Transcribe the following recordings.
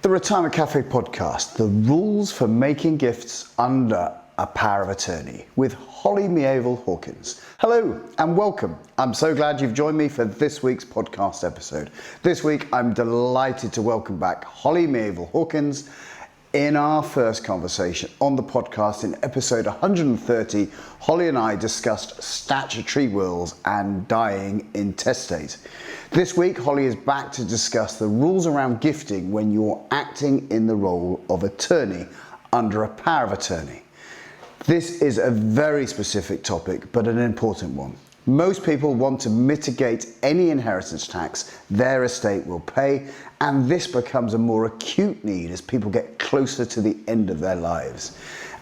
The Retirement Cafe podcast, the rules for making gifts under a power of attorney with Holly Mieville-Hawkins. Hello and welcome. I'm so glad you've joined me for this week's podcast episode. This week, I'm delighted to welcome back Holly Mieville-Hawkins in our first conversation on the podcast. In episode 130, Holly and I discussed statutory wills and dying intestate. This week, Holly is back to discuss the rules around gifting when you're acting in the role of attorney under a power of attorney. This is a very specific topic, but an important one. Most people want to mitigate any inheritance tax their estate will pay, and this becomes a more acute need as people get closer to the end of their lives.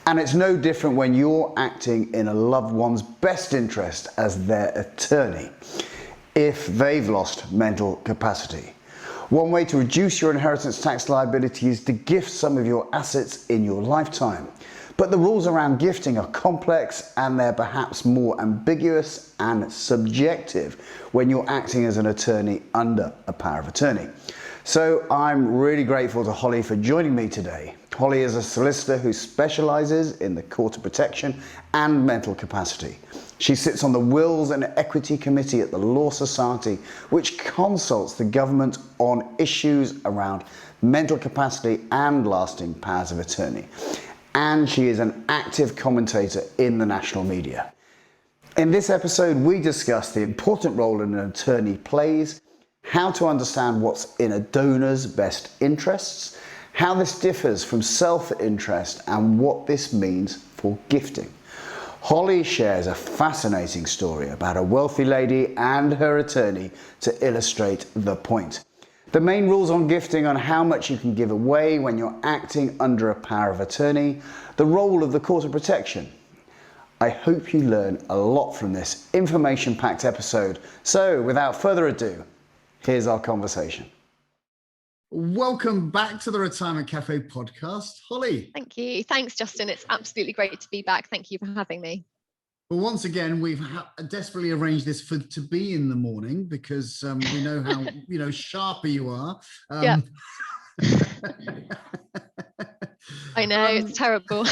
And it's no different when you're acting in a loved one's best interest as their attorney, if they've lost mental capacity. One way to reduce your inheritance tax liability is to gift some of your assets in your lifetime. But the rules around gifting are complex and they're perhaps more ambiguous and subjective when you're acting as an attorney under a power of attorney. So I'm really grateful to Holly for joining me today. Holly is a solicitor who specialises in the court of protection and mental capacity. She sits on the Wills and Equity Committee at the Law Society, which consults the government on issues around mental capacity and lasting powers of attorney. And she is an active commentator in the national media. In this episode, we discuss the important role an attorney plays, how to understand what's in a donor's best interests, how this differs from self-interest, and what this means for gifting. Holly shares a fascinating story about a wealthy lady and her attorney to illustrate the point. The main rules on gifting on how much you can give away when you're acting under a power of attorney, the role of the court of protection. I hope you learn a lot from this information-packed episode. So without further ado, here's our conversation. Welcome back to the Retirement Cafe podcast, Holly. Thank you. Thanks, Justin. It's absolutely great to be back. Thank you for having me. Well, once again, we've desperately arranged this to be in the morning because we know how sharper you are. Yeah. I know, it's terrible.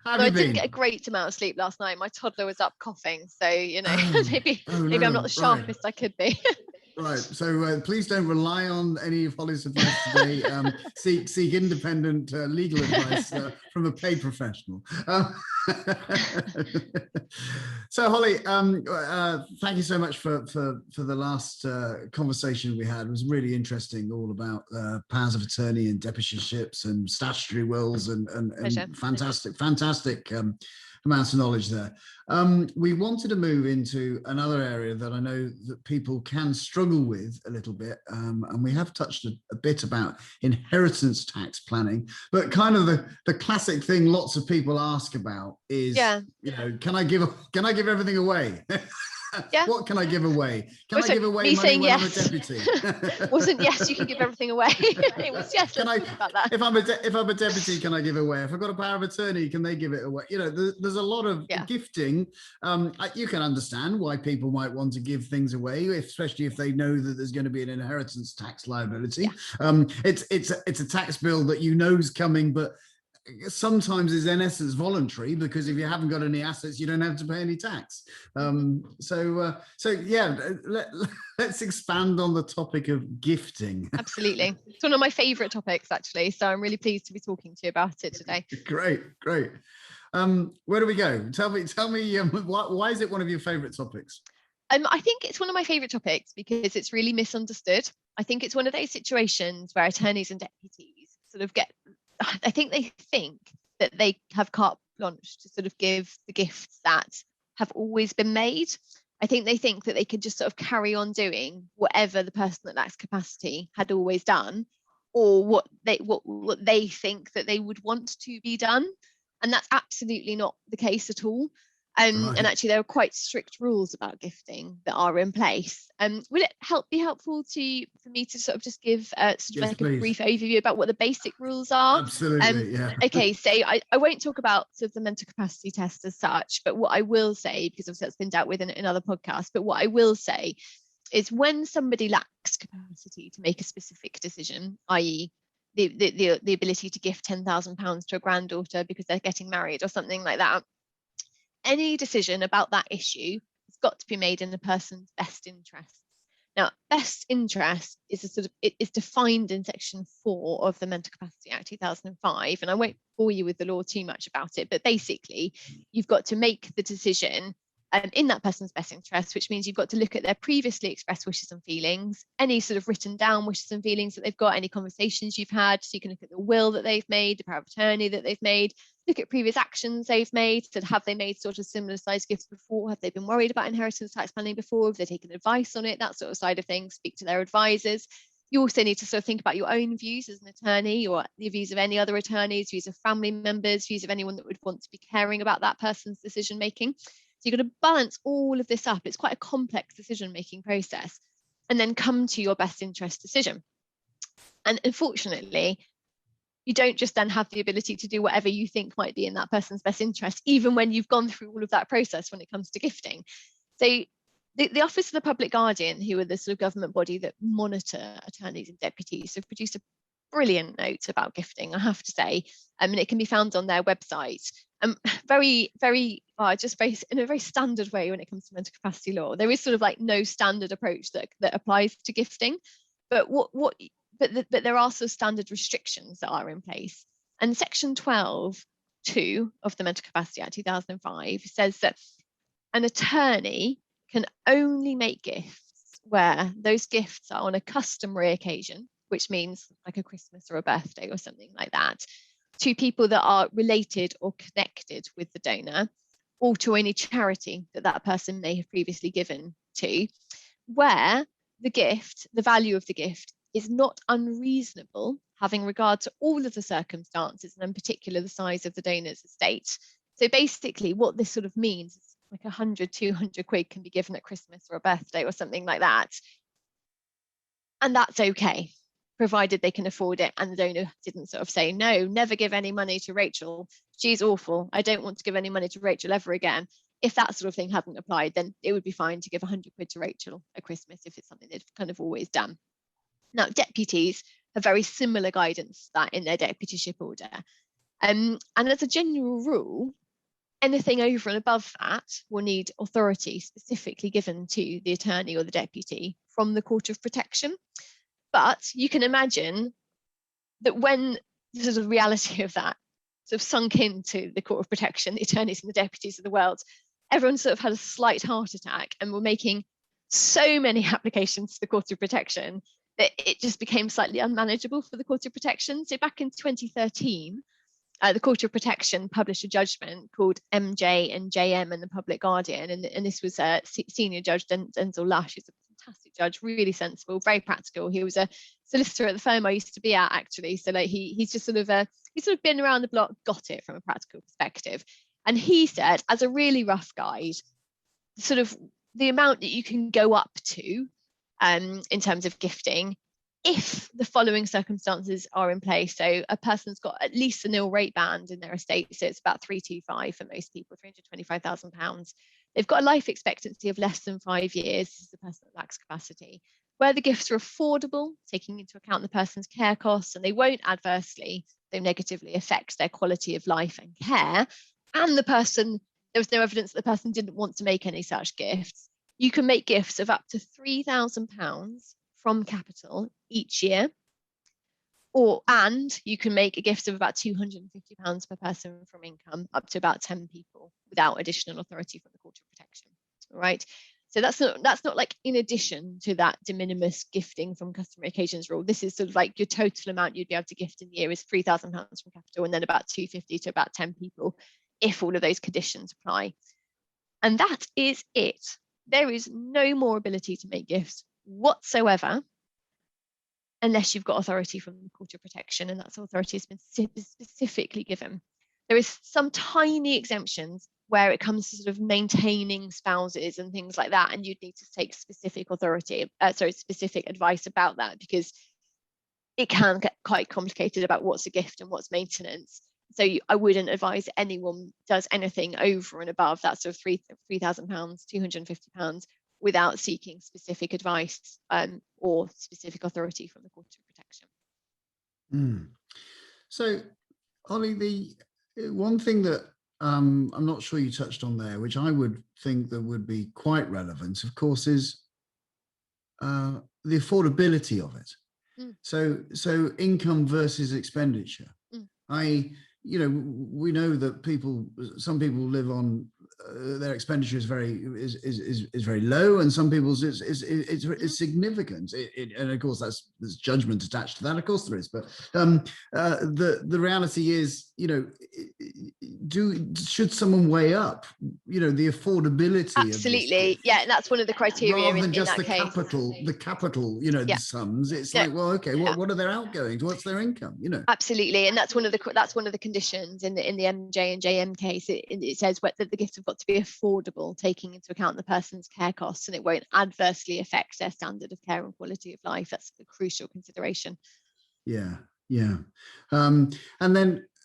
I didn't get a great amount of sleep last night. My toddler was up coughing, so maybe I'm not the sharpest I could be. Right, so please don't rely on any of Holly's advice today. Seek independent legal advice from a paid professional. So Holly, thank you so much for the last conversation we had. It was really interesting, all about powers of attorney and deputyships and statutory wills and fantastic amounts of knowledge there. We wanted to move into another area that I know that people can struggle with a little bit, and we have touched a bit about inheritance tax planning, but kind of the classic thing lots of people ask about is, can I give everything away? Yeah. What can I give away? Can I give away money when I'm a deputy? Wasn't yes, you can give everything away. It was yes. About that. If I'm a deputy, can I give away? If I've got a power of attorney, can they give it away? There's a lot of gifting. You can understand why people might want to give things away, especially if they know that there's going to be an inheritance tax liability. Yeah. It's a tax bill that is coming, but sometimes is in essence voluntary, because if you haven't got any assets, you don't have to pay any tax. Let's expand on the topic of gifting. Absolutely. It's one of my favorite topics, actually. So I'm really pleased to be talking to you about it today. Great. Where do we go? Tell me, why is it one of your favorite topics? I think it's one of my favorite topics because it's really misunderstood. I think it's one of those situations where attorneys and deputies sort of I think they think that they have carte blanche to sort of give the gifts that have always been made. I think they think that they could just sort of carry on doing whatever the person that lacks capacity had always done, or what they think that they would want to be done. And that's absolutely not the case at all. Right. And actually, there are quite strict rules about gifting that are in place. Would it be helpful for me to sort of just give a brief overview about what the basic rules are? Absolutely, yeah. Okay, so I won't talk about sort of the mental capacity test as such, but what I will say, because obviously that's been dealt with in other podcasts, but what I will say is when somebody lacks capacity to make a specific decision, i.e. the ability to gift £10,000 to a granddaughter because they're getting married or something like that. Any decision about that issue has got to be made in the person's best interest. Now, best interest is is defined in Section 4 of the Mental Capacity Act 2005, and I won't bore you with the law too much about it, but basically, you've got to make the decision in that person's best interest, which means you've got to look at their previously expressed wishes and feelings, any sort of written down wishes and feelings that they've got, any conversations you've had. So you can look at the will that they've made, the power of attorney that they've made, look at previous actions they've made. So have they made sort of similar size gifts before? Have they been worried about inheritance tax planning before? Have they taken advice on it? That sort of side of things. Speak to their advisors. You also need to sort of think about your own views as an attorney, or the views of any other attorneys, views of family members, views of anyone that would want to be caring about that person's decision making. So you've got to balance all of this up. It's quite a complex decision-making process, and then come to your best interest decision. And unfortunately, you don't just then have the ability to do whatever you think might be in that person's best interest, even when you've gone through all of that process when it comes to gifting. So the Office of the Public Guardian, who are the sort of government body that monitor attorneys and deputies, have produced a brilliant note about gifting, I have to say, and it can be found on their website. Very in a very standard way when it comes to mental capacity law. There is sort of like no standard approach that applies to gifting, but but there are sort of standard restrictions that are in place. And Section 12(2) of the Mental Capacity Act 2005 says that an attorney can only make gifts where those gifts are on a customary occasion, which means like a Christmas or a birthday or something like that, to people that are related or connected with the donor, or to any charity that that person may have previously given to, where the value of the gift is not unreasonable, having regard to all of the circumstances, and in particular the size of the donor's estate. So basically what this sort of means is like 100, 200 quid can be given at Christmas or a birthday or something like that. And that's okay, provided they can afford it and the donor didn't sort of say, no, never give any money to Rachel. She's awful. I don't want to give any money to Rachel ever again. If that sort of thing hadn't applied, then it would be fine to give 100 quid to Rachel at Christmas if it's something they've kind of always done. Now, deputies have very similar guidance to that in their deputyship order. And as a general rule, anything over and above that will need authority specifically given to the attorney or the deputy from the Court of Protection. But you can imagine that when the sort of reality of that sort of sunk into the Court of Protection, the attorneys and the deputies of the world, everyone sort of had a slight heart attack and were making so many applications to the Court of Protection that it just became slightly unmanageable for the Court of Protection. So back in 2013, the Court of Protection published a judgment called MJ and JM and the Public Guardian, and this was Senior Judge Denzel Lush, who's a fantastic judge, really sensible, very practical. He was a solicitor at the firm I used to be at, actually. So like he's just sort of been around the block, got it from a practical perspective. And he said, as a really rough guide, sort of the amount that you can go up to in terms of gifting, if the following circumstances are in place. So a person's got at least a nil rate band in their estate, so it's about 325 for most people, £325,000. They've got a life expectancy of less than 5 years. This is the person that lacks capacity. Where the gifts are affordable, taking into account the person's care costs, and they won't adversely, so negatively affect their quality of life and care, and there was no evidence that the person didn't want to make any such gifts, you can make gifts of up to £3,000 from capital each year, and you can make a gift of about £250 per person from income, up to about 10 people, without additional authority from the Court of Protection. All right. So that's not like in addition to that de minimis gifting from customary occasions rule. This is sort of like your total amount you'd be able to gift in the year is £3,000 from capital, and then about 250 to about 10 people, if all of those conditions apply. And that is it. There is no more ability to make gifts whatsoever unless you've got authority from the Court of Protection, and that authority has been specifically given. There is some tiny exemptions where it comes to sort of maintaining spouses and things like that, and you'd need to take specific specific advice about that, because it can get quite complicated about what's a gift and what's maintenance. So I wouldn't advise anyone does anything over and above that sort of £3,000, £250 without seeking specific advice or specific authority from the Court of Protection. So, Holly, the one thing that I'm not sure you touched on there, which I would think that would be quite relevant, of course, is the affordability of it. So income versus expenditure. We know that some people live on their expenditure is very low, and some people's is significant. And of course, there's judgment attached to that. Of course, there is. But the reality is, should someone weigh up, the affordability? Absolutely, yeah. And that's one of the criteria rather than just in that case. the capital, the sums. It's like, well, okay, what are their outgoings? What's their income? Absolutely, and that's one of the conditions in the MJ and JM case. It says that the gifts have got to be affordable, taking into account the person's care costs, and it won't adversely affect their standard of care and quality of life. That's a crucial consideration. Yeah. And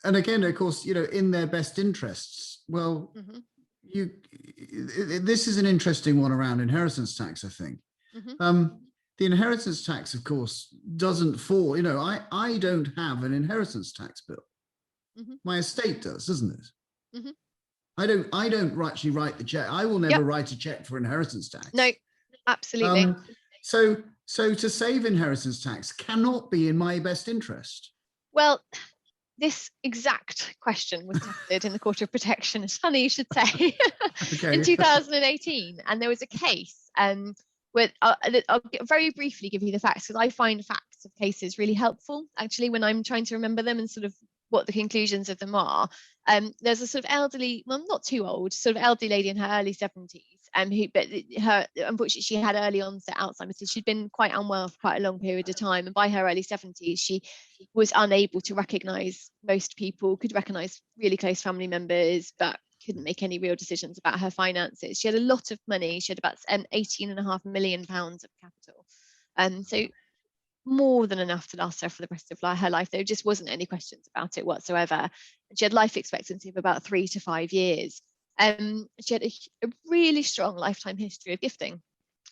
again, of course, in their best interests. Well, this is an interesting one around inheritance tax, I think. The inheritance tax, of course, doesn't fall. I don't have an inheritance tax bill. My estate does, doesn't it? I don't actually write the check. I will never write a check for inheritance tax. No, absolutely. So to save inheritance tax cannot be in my best interest. Well, this exact question was tested in the Court of Protection. It's funny you should say. In 2018, and there was a case where I'll very briefly give you the facts, because I find facts of cases really helpful actually when I'm trying to remember them and sort of what the conclusions of them are. There's a sort of elderly, well, not too old, sort of elderly lady in her early 70s, unfortunately she had early onset Alzheimer's, so she'd been quite unwell for quite a long period of time, and by her early 70s she was unable to recognise most people, could recognise really close family members, but couldn't make any real decisions about her finances. She had a lot of money. She had about £18.5 million of capital, so more than enough to last her for the rest of her life. There just wasn't any questions about it whatsoever. And she had life expectancy of about 3 to 5 years. She had a really strong lifetime history of gifting.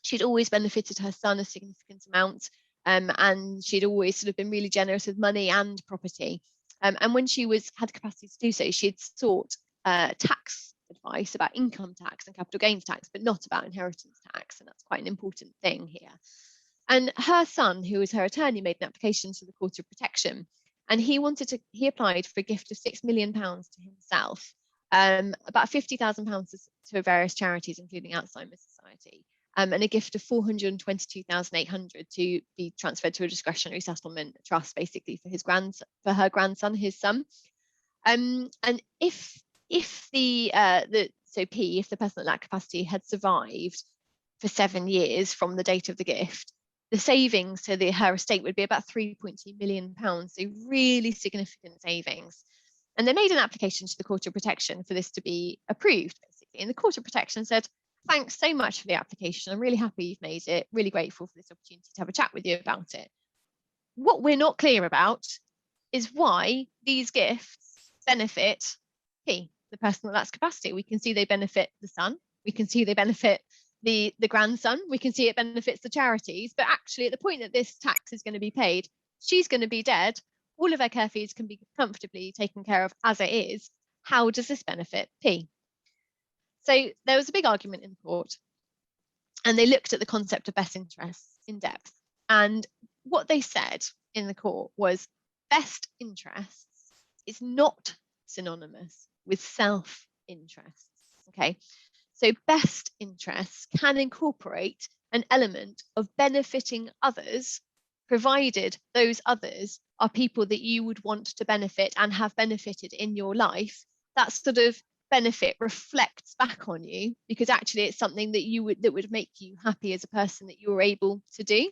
She'd always benefited her son a significant amount, and she'd always sort of been really generous with money and property. And when she had capacity to do so, she had sought tax advice about income tax and capital gains tax, but not about inheritance tax. And that's quite an important thing here. And her son, who was her attorney, made an application to the Court of Protection, and he applied for a gift of £6 million to himself, about £50,000 to various charities, including Alzheimer's Society, and a gift of £422,800 to be transferred to a discretionary settlement trust, basically for her grandson, his son. And if the person at that capacity had survived for 7 years from the date of the gift, the savings to her estate would be about £3.2 million, so really significant savings. And they made an application to the Court of Protection for this to be approved, basically. And the Court of Protection said, thanks so much for the application. I'm really happy you've made it, really grateful for this opportunity to have a chat with you about it. What we're not clear about is why these gifts benefit the person at that capacity. We can see they benefit the son, we can see they benefit the grandson, we can see it benefits the charities, but actually at the point that this tax is going to be paid, she's going to be dead. All of her care fees can be comfortably taken care of as it is. How does this benefit P? So there was a big argument in the court, and they looked at the concept of best interests in depth. And what they said in the court was best interests is not synonymous with self-interests. Okay, so best interests can incorporate an element of benefiting others, provided those others are people that you would want to benefit and have benefited in your life. That sort of benefit reflects back on you, because actually it's something that would make you happy as a person that you were able to do.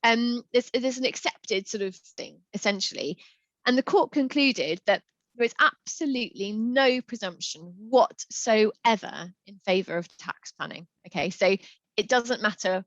There's an accepted sort of thing, essentially. And the court concluded that there is absolutely no presumption whatsoever in favour of tax planning. Okay, so it doesn't matter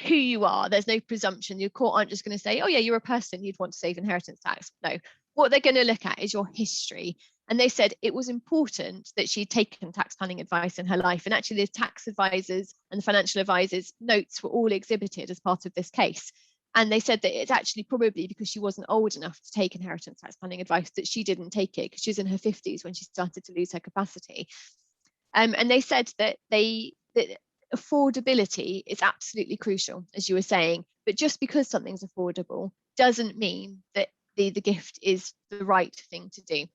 who you are, there's no presumption. Your court aren't just going to say, oh yeah, you're a person, you'd want to save inheritance tax. No, what they're going to look at is your history And they said it was important that she'd taken tax planning advice in her life. And actually, the tax advisors and the financial advisors' notes were all exhibited as part of this case. And they said that it's actually probably because she wasn't old enough to take inheritance tax planning advice that she didn't take it, because she was in her 50s when she started to lose her capacity. And they said that affordability is absolutely crucial, as you were saying. But just because something's affordable doesn't mean that the gift is the right thing to do.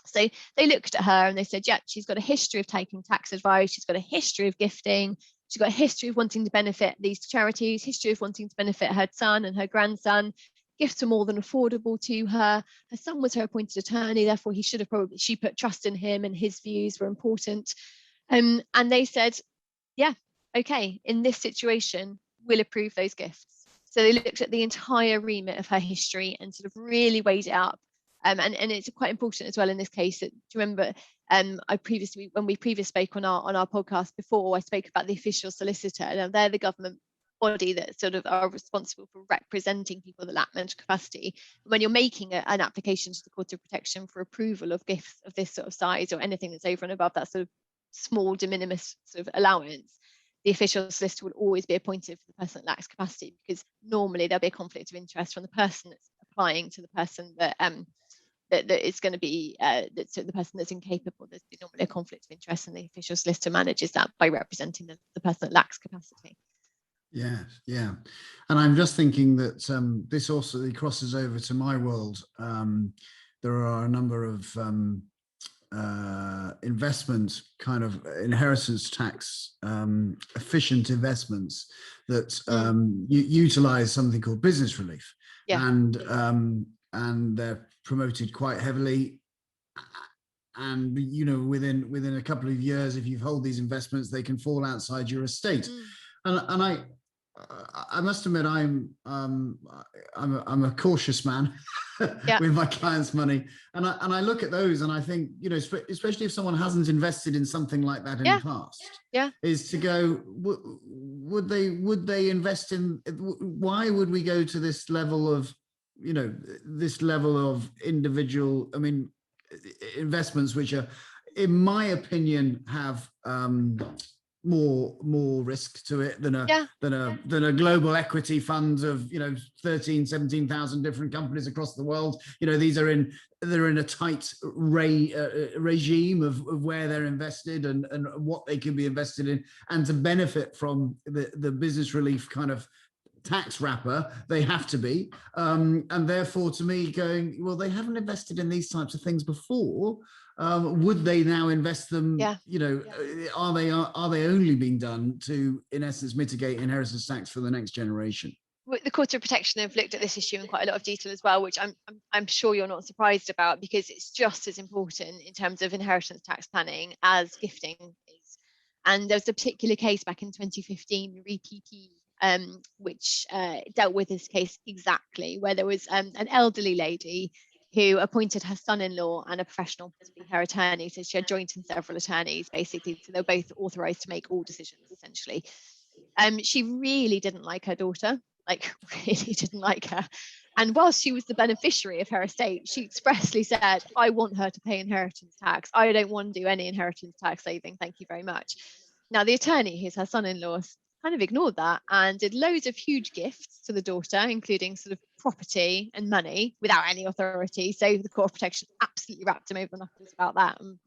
So they looked at her and they said, yeah, she's got a history of taking tax advice. She's got a history of gifting. She's got a history of wanting to benefit these charities, history of wanting to benefit her son and her grandson. Gifts are more than affordable to her. Her son was her appointed attorney, therefore she put trust in him and his views were important. And they said, yeah, okay, in this situation, we'll approve those gifts. So they looked at the entire remit of her history and sort of really weighed it up. And it's quite important as well in this case that, do you remember, when we previously spoke on our podcast before, I spoke about the official solicitor. Now they're the government body that sort of are responsible for representing people that lack mental capacity. When you're making an application to the Court of Protection for approval of gifts of this sort of size or anything that's over and above that sort of small de minimis sort of allowance, the official solicitor will always be appointed for the person that lacks capacity, because normally there'll be a conflict of interest from the person that's applying to the person that that is going to be so the person that's incapable. There's normally a conflict of interest, and the official solicitor manages that by representing the person that lacks capacity. Yes, yeah. And I'm just thinking that this also crosses over to my world. There are a number of investment kind of inheritance tax efficient investments that utilize something called business relief. Yeah. And they're promoted quite heavily. And within a couple of years, if you hold these investments, they can fall outside your estate. And I must admit, I'm a cautious man with my clients' money, and I look at those and I think, especially if someone hasn't invested in something like that in the past, is to go, would they invest in? Why would we go to this level of individual? I mean, investments which are, in my opinion, have more risk to it than a global equity fund of 17,000 different companies across the world. They're in a tight regime of where they're invested and what they can be invested in, and to benefit from the business relief kind of tax wrapper, they have to be, and therefore, to me, going, well, they haven't invested in these types of things before. Would they now invest them? Are they only being done to, in essence, mitigate inheritance tax for the next generation? The Court of Protection have looked at this issue in quite a lot of detail as well, which I'm sure you're not surprised about, because it's just as important in terms of inheritance tax planning as gifting is. And there's a particular case back in 2015, REPP, which dealt with this case exactly, where there was an elderly lady who appointed her son-in-law and a professional to be her attorney. So she had joint and several attorneys, basically. So they're both authorised to make all decisions, essentially. She really didn't like her daughter, really didn't like her. And whilst she was the beneficiary of her estate, she expressly said, I want her to pay inheritance tax. I don't want to do any inheritance tax saving. Thank you very much. Now, the attorney, who's her son-in-law, kind of ignored that and did loads of huge gifts to the daughter, including sort of property and money, without any authority. So the Court of Protection absolutely wrapped him over the knuckles about that, and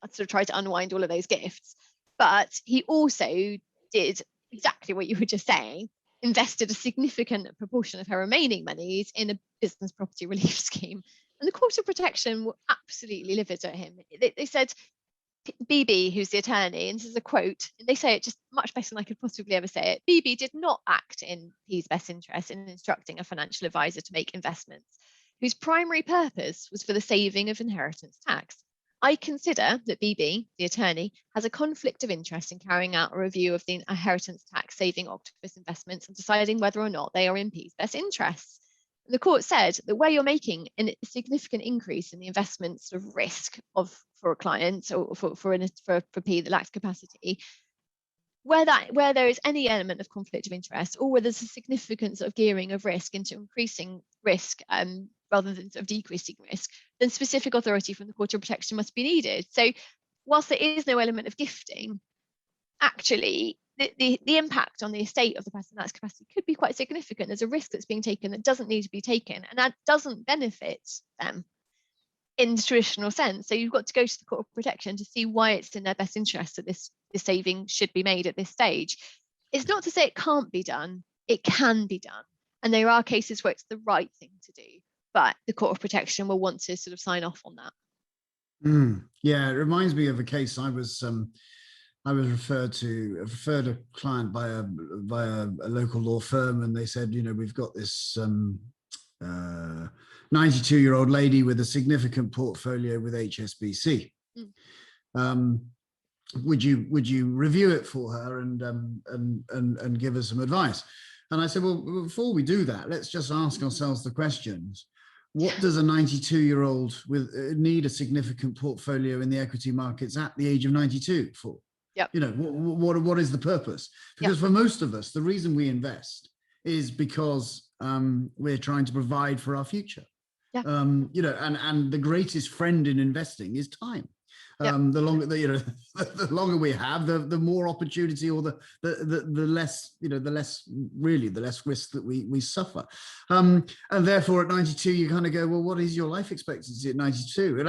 I sort of tried to unwind all of those gifts. But he also did exactly what you were just saying, invested a significant proportion of her remaining monies in a business property relief scheme. And the Court of Protection were absolutely livid at him. They said, BB, who's the attorney, and this is a quote, and they say it just much better than I could possibly ever say it. BB did not act in P's best interest in instructing a financial advisor to make investments whose primary purpose was for the saving of inheritance tax. I consider that BB, the attorney, has a conflict of interest in carrying out a review of the inheritance tax saving octopus investments and deciding whether or not they are in P's best interests. The court said that where you're making a significant increase in the investment sort of risk for a client or for P that lacks capacity, where there is any element of conflict of interest, or where there's a significant sort of gearing of risk into increasing risk rather than sort of decreasing risk, then specific authority from the Court of Protection must be needed. So whilst there is no element of gifting, actually the impact on the estate of the person in lacks capacity could be quite significant. There's a risk that's being taken that doesn't need to be taken, and that doesn't benefit them in the traditional sense. So you've got to go to the Court of Protection to see why it's in their best interest that this saving should be made at this stage. It's not to say it can't be done. It can be done. And there are cases where it's the right thing to do, but the Court of Protection will want to sort of sign off on that. Yeah, it reminds me of a case I was referred a client by a local law firm, and they said, we've got this 92-year-old lady with a significant portfolio with HSBC. Would you review it for her and give us some advice? And I said, well, before we do that, let's just ask ourselves the questions. What does a 92-year-old need a significant portfolio in the equity markets at the age of 92 for? Yep. What is the purpose? Because for most of us, the reason we invest is because we're trying to provide for our future. Yep. And the greatest friend in investing is time. Yep. The longer the longer we have, the more opportunity, or the less the less risk that we suffer. And therefore, at 92, you kind of go, well, what is your life expectancy at 92? It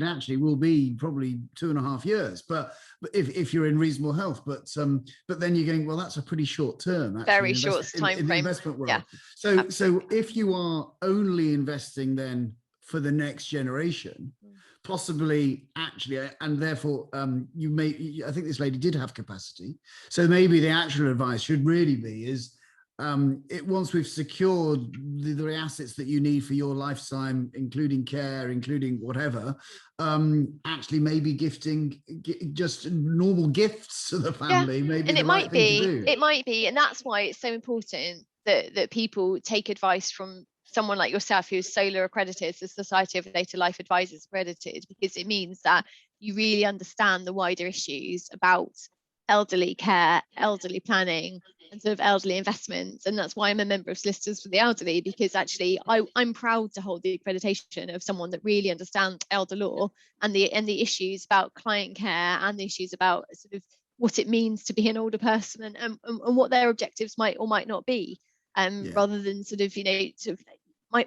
actually will be probably 2.5 years, but if you're in reasonable health. But then you're going, well, that's a pretty short term. Actually, very short time in the frame. investment world. Yeah. So if you are only investing then for the next generation, possibly actually, and therefore I think this lady did have capacity. So maybe the actual advice should really be is once we've secured the assets that you need for your lifetime, including care, including whatever, actually maybe gifting just normal gifts to the family. Maybe and it might be, and that's why it's so important that people take advice from someone like yourself who's solar accredited, the Society of Later Life Advisors accredited, because it means that you really understand the wider issues about elderly care, elderly planning, and sort of elderly investments. And that's why I'm a member of Solicitors for the Elderly, because actually I'm proud to hold the accreditation of someone that really understands elder law and the issues about client care and the issues about sort of what it means to be an older person and what their objectives might or might not be. Rather than sort of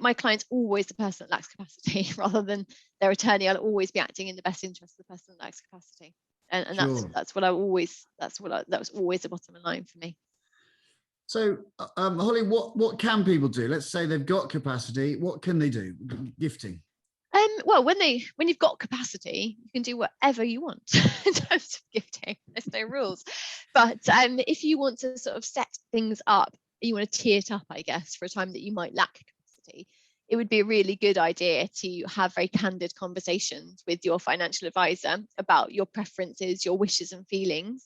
my client's always the person that lacks capacity rather than their attorney. I'll always be acting in the best interest of the person that lacks capacity, and sure. that was always the bottom line for me. So Holly, what can people do? Let's say they've got capacity. What can they do? Gifting. Well, when you've got capacity, you can do whatever you want in terms of gifting. There's no rules, but if you want to sort of set things up, you want to tee it up, I guess, for a time that you might lack capacity, it would be a really good idea to have very candid conversations with your financial advisor about your preferences, your wishes and feelings,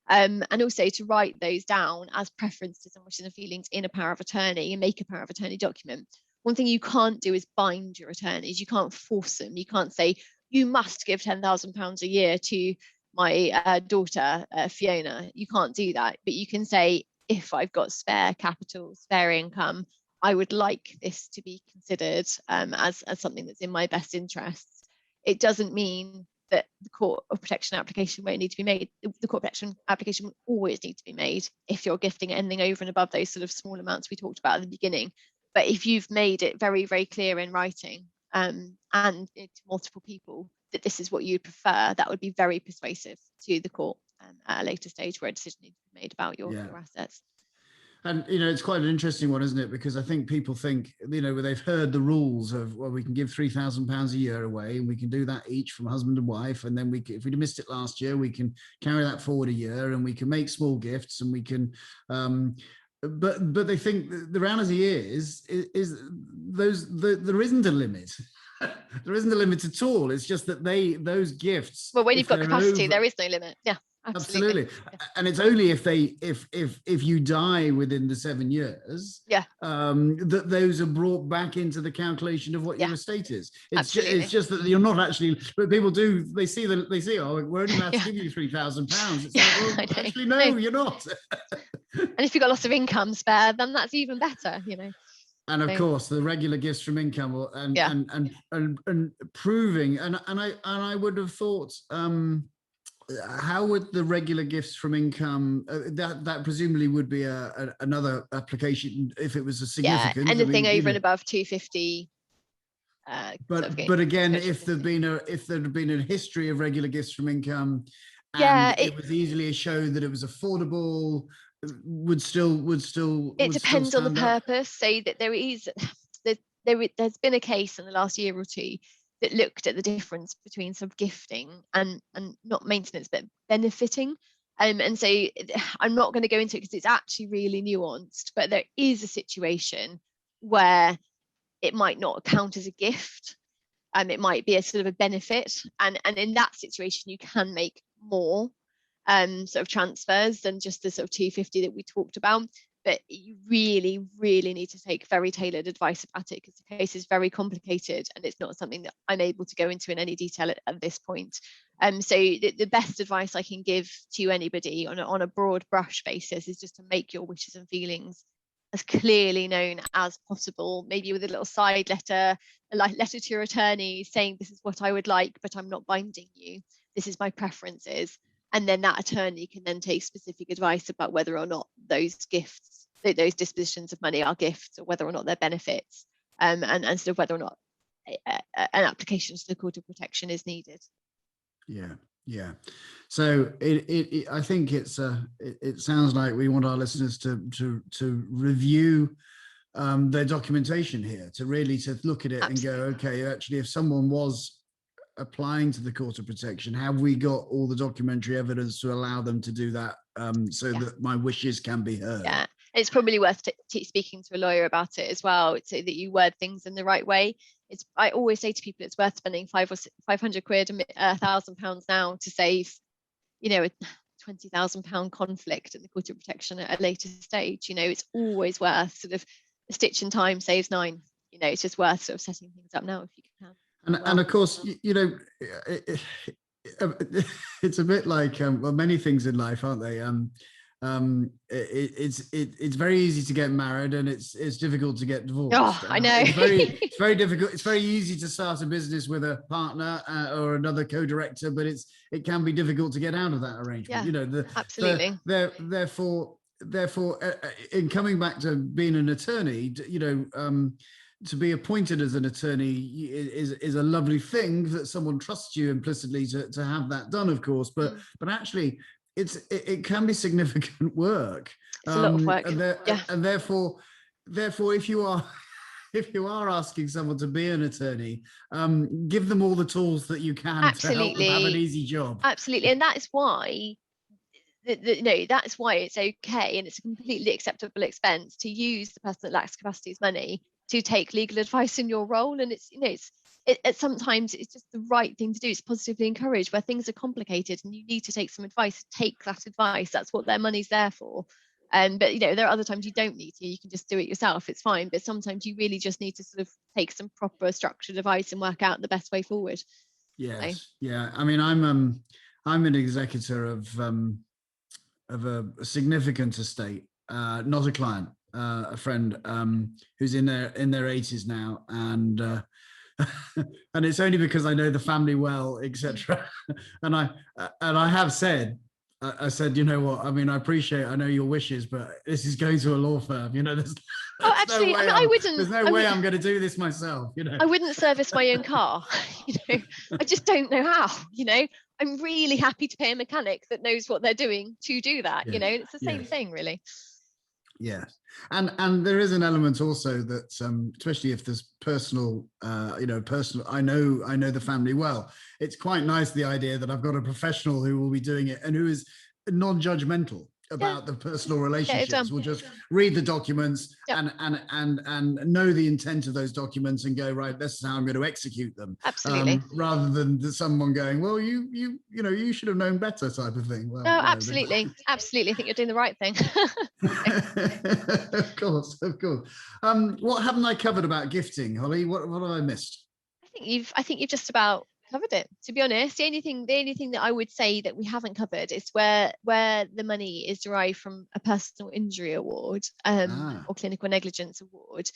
and also to write those down as preferences and wishes and feelings in a power of attorney and make a power of attorney document. One thing you can't do is bind your attorneys. You can't force them. You can't say, you must give £10,000 a year to my daughter, Fiona. You can't do that, but you can say, if I've got spare capital, spare income, I would like this to be considered as something that's in my best interests. It doesn't mean that the Court of Protection application won't need to be made. The Court of Protection application will always need to be made if you're gifting anything over and above those sort of small amounts we talked about at the beginning. But if you've made it very, very clear in writing and to multiple people that this is what you'd prefer, that would be very persuasive to the court at a later stage where a decision needs to be made about your assets. And, it's quite an interesting one, isn't it? Because I think people think, they've heard the rules of, well, we can give £3,000 a year away and we can do that each from husband and wife. And then if we missed it last year, we can carry that forward a year and we can make small gifts and we can, but they think the reality is there isn't a limit. There isn't a limit at all. It's just that those gifts. Well, when you've got capacity, there is no limit. Yeah. Absolutely. And it's only if you die within the 7 years, that those are brought back into the calculation of what your estate is. It's just that you're not actually, but people do, they see, oh, we're only allowed to give you £3,000. It's like, well, actually, no, you're not. And if you've got lots of income spare, then that's even better, And of course, the regular gifts from income and proving, and I would have thought, how would the regular gifts from income, that presumably would be another application if it was a significant, anything over and above 250. But again, if there'd been a history of regular gifts from income, and it was easily shown that it was affordable, would still it depends on the purpose. So that there's been a case in the last year or two that looked at the difference between sort of gifting and not maintenance but benefiting, and so I'm not going to go into it because it's actually really nuanced, but there is a situation where it might not count as a gift, it might be a sort of a benefit, and in that situation you can make more sort of transfers than just the sort of 250 that we talked about. But you really, really need to take very tailored advice about it because the case is very complicated and it's not something that I'm able to go into in any detail at this point. So the best advice I can give to anybody on a broad brush basis is just to make your wishes and feelings as clearly known as possible, maybe with a little side letter, a letter to your attorney saying this is what I would like, but I'm not binding you. This is my preferences. And then that attorney can then take specific advice about whether or not those gifts, those dispositions of money are gifts or whether or not they're benefits, and sort of whether or not an application to the Court of Protection is needed. Yeah. So I think it sounds like we want our listeners to review their documentation here, to really to look at it and go, okay, actually, if someone was applying to the Court of Protection, have we got all the documentary evidence to allow them to do that, that my wishes can be heard? Yeah, it's probably worth speaking to a lawyer about it as well, so that you word things in the right way. I always say to people, it's worth spending £500 £1,000 now to save, a £20,000 conflict in the Court of Protection at a later stage. It's always worth sort of a stitch in time saves 9. It's just worth sort of setting things up now if you can. And of course, it's a bit like many things in life, aren't they? It's very easy to get married, and it's difficult to get divorced. Oh, I know. It's very difficult. It's very easy to start a business with a partner or another co-director, but it can be difficult to get out of that arrangement. Yeah, absolutely. Therefore, in coming back to being an attorney, to be appointed as an attorney is a lovely thing, that someone trusts you implicitly to have that done, of course, but actually it can be significant work. It's a lot of work. And therefore if you are asking someone to be an attorney, give them all the tools that you can to help them have an easy job. Absolutely. And that's why that's why it's okay, and it's a completely acceptable expense to use the person that lacks capacity's money to take legal advice in your role. And it's sometimes it's just the right thing to do. It's positively encouraged. Where things are complicated and you need to take some advice, take that advice. That's what their money's there for. But there are other times you don't need to. You can just do it yourself. It's fine. But sometimes you really just need to sort of take some proper structured advice and work out the best way forward. Yes. So. Yeah. I mean, I'm an executor of a significant estate, not a client. A friend who's in their 80s now, and and it's only because I know the family well, etc. and I have said, I said, you know what? I mean, I know your wishes, but this is going to a law firm. There's actually, no way I wouldn't. There's no way I'm going to do this myself. I wouldn't service my own car. I just don't know how. I'm really happy to pay a mechanic that knows what they're doing to do that. Yeah. It's the same thing, really. Yeah, and there is an element also that, especially if there's personal, I know the family well. It's quite nice, the idea that I've got a professional who will be doing it and who is non-judgmental. about the personal Get it relationships. done. We'll just read the documents Yep. and know the intent of those documents and go, right, this is how I'm going to execute them. Absolutely. Rather than someone going, well, you should have known better, type of thing. Well, No, absolutely. Absolutely. I think you're doing the right thing. Of course. What haven't I covered about gifting, Holly? What have I missed? I think you've just about covered it, to be honest. The only thing that I would say that we haven't covered is where the money is derived from a personal injury award or clinical negligence award.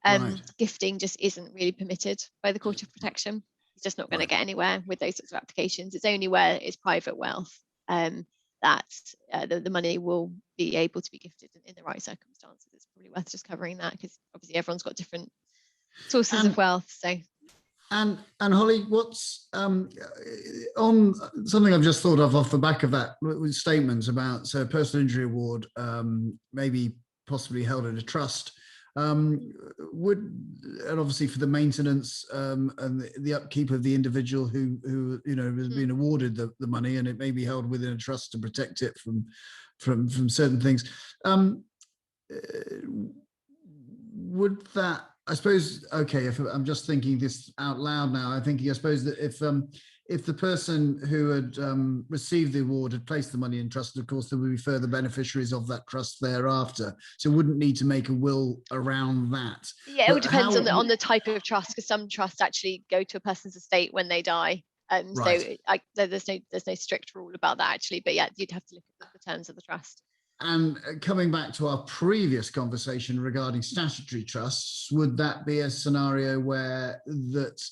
Right. Gifting just isn't really permitted by the Court of Protection. It's just not going to get anywhere with those sorts of applications. It's only where it's private wealth that the money will be able to be gifted in the right circumstances. It's probably worth just covering that, because obviously everyone's got different sources of wealth. So. And Holly, what's on something I've just thought of off the back of that, with statements about personal injury award, maybe possibly held in a trust, and obviously for the maintenance and the upkeep of the individual who has been awarded the money, and it may be held within a trust to protect it from certain things. Would that, I suppose, okay, if I'm just thinking this out loud now, I suppose that if the person who had received the award had placed the money in trust, of course, there would be further beneficiaries of that trust thereafter. So wouldn't need to make a will around that. Yeah, it all depends on the type of trust, because some trusts actually go to a person's estate when they die. Right. So there's no strict rule about that, actually. But yeah, you'd have to look at the terms of the trust. And coming back to our previous conversation regarding statutory trusts, would that be a scenario where that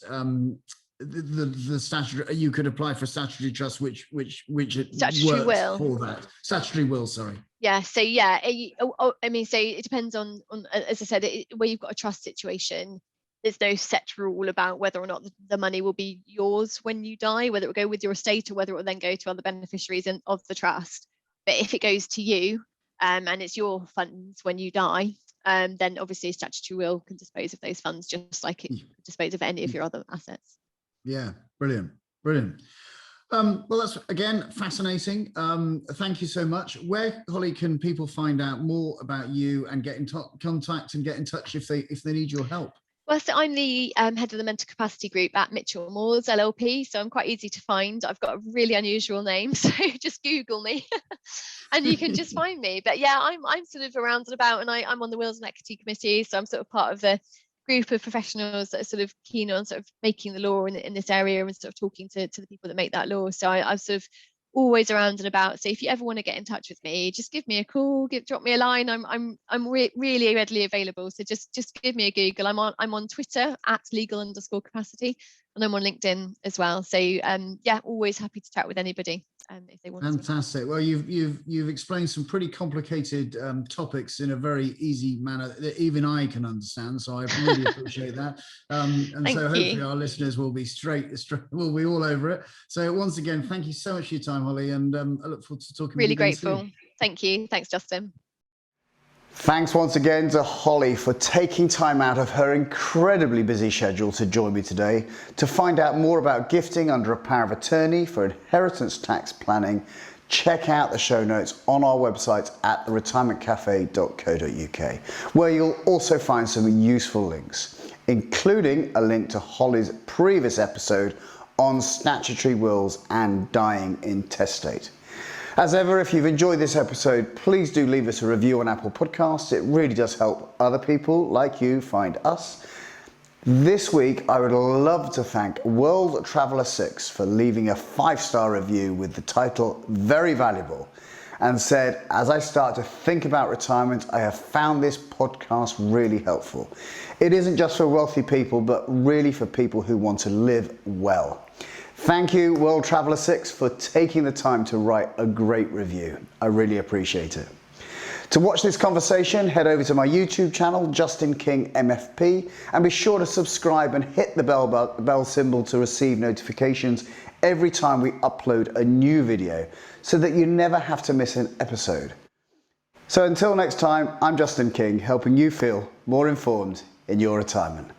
the statutory, you could apply for a statutory trust which statutory will for that statutory will? Sorry. Yeah. So yeah, I mean, so it depends on as I said, where you've got a trust situation. There's no set rule about whether or not the money will be yours when you die, whether it will go with your estate or whether it will then go to other beneficiaries of the trust. But if it goes to you and it's your funds when you die, then obviously a statutory will can dispose of those funds just like it can dispose of any of your other assets. Yeah, brilliant. Well, that's, again, fascinating. Thank you so much. Where, Holly, can people find out more about you and get in contact and get in touch if they need your help? Well, so I'm the head of the mental capacity group at Mitchell Moores LLP, so I'm quite easy to find. I've got a really unusual name, so just Google me and you can just find me. But yeah, I'm sort of around and about, and I'm on the Wills and Equity Committee, so I'm sort of part of the group of professionals that are sort of keen on sort of making the law in this area and sort of talking to the people that make that law. So I'm sort of always around and about. So if you ever want to get in touch with me, just give me a call, drop me a line. I'm really readily available. So just give me a Google. I'm on Twitter at legal_capacity, and I'm on LinkedIn as well. So yeah, always happy to chat with anybody if they want. Fantastic. Well, you've explained some pretty complicated topics in a very easy manner that even I can understand. So I really appreciate that. And so hopefully our listeners will be will be all over it. So once again, thank you so much for your time, Holly, and I look forward to talking. Really grateful. Thank you. Thanks, Justin. Thanks once again to Holly for taking time out of her incredibly busy schedule to join me today. To find out more about gifting under a power of attorney for inheritance tax planning, check out the show notes on our website at theretirementcafe.co.uk, where you'll also find some useful links, including a link to Holly's previous episode on statutory wills and dying intestate. As ever, if you've enjoyed this episode, please do leave us a review on Apple Podcasts. It really does help other people like you find us. This week, I would love to thank World Traveller 6 for leaving a 5-star review with the title Very Valuable, and said, as I start to think about retirement, I have found this podcast really helpful. It isn't just for wealthy people, but really for people who want to live well. Thank you, World Traveller 6, for taking the time to write a great review. I really appreciate it. To watch this conversation, head over to my YouTube channel, Justin King MFP, and be sure to subscribe and hit the bell symbol to receive notifications every time we upload a new video, so that you never have to miss an episode. So until next time, I'm Justin King, helping you feel more informed in your retirement.